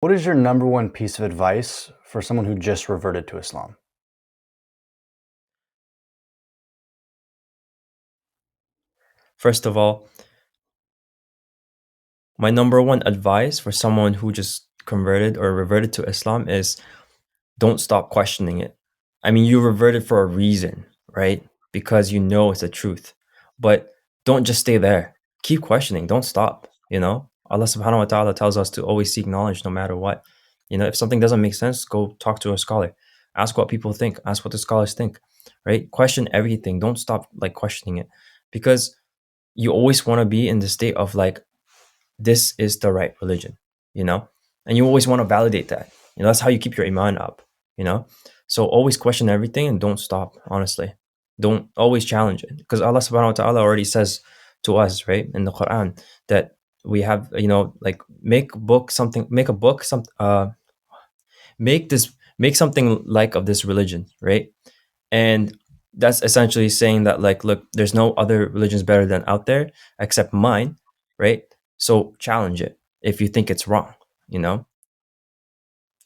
What is your number one piece of advice for someone who just reverted to Islam? First of all, my number one advice for someone who just converted or reverted to Islam is don't stop questioning it. I mean, you reverted for a reason, right? Because you know it's the truth. But don't just stay there. Keep questioning. Don't stop, you know? Allah subhanahu wa ta'ala tells us to always seek knowledge no matter what. You know, if something doesn't make sense, go talk to a scholar. Ask what people think. Ask what the scholars think, right? Question everything. Don't stop like questioning it because you always want to be in the state of like this is the right religion, you know? And you always want to validate that. You know, that's how you keep your iman up, you know? So always question everything and don't stop, honestly. Don't always challenge it. Because Allah subhanahu wa ta'ala already says to us, right, in the Quran, that we have, you know, like make a book, make something like of this religion, right? And that's essentially saying that like look, there's no other religions better than out there except mine, right? So challenge it if you think it's wrong, you know.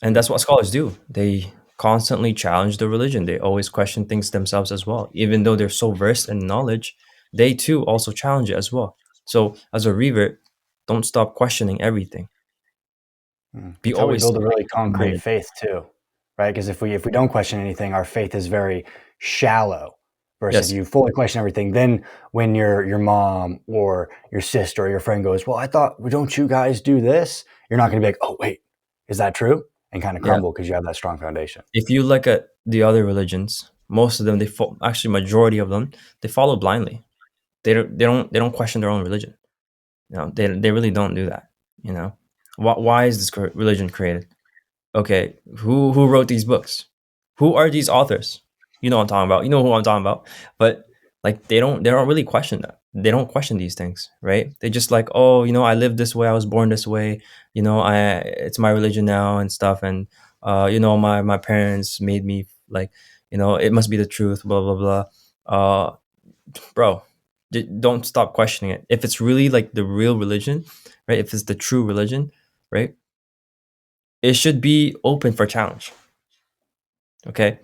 And that's what scholars do. They constantly challenge the religion. They always question things themselves as well, even though they're so versed in knowledge. They too also challenge it as well. So as a revert, don't stop questioning everything. Be It's how we always build a really concrete minded. faith too, right? Because if we don't question anything, our faith is very shallow. Versus if Yes. you fully question everything, then when your mom or your sister or your friend goes, "Well, I thought, well, don't you guys do this?" You're not going to be like, "Oh, wait, is that true?" And kind of Yeah. crumble because you have that strong foundation. If you look at the other religions, most of them actually majority of them they follow blindly. They don't question their own religion. You know, they really don't do that. You know, why is this religion created? Okay, who wrote these books? Who are these authors? You know what I'm talking about. You know who I'm talking about. But like they don't really question that. They don't question these things, right? They just like, oh, you know, I live this way. I was born this way. You know, it's my religion now and stuff. And you know, my parents made me like, you know, it must be the truth. Blah blah blah. Uh, bro, don't stop questioning it. If it's really like the real religion, right? If it's the true religion, right? It should be open for challenge. Okay.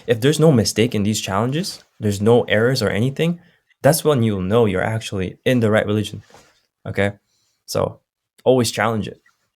If there's no mistake in these challenges, there's no errors or anything, that's when you'll know you're actually in the right religion. Okay. So always challenge it.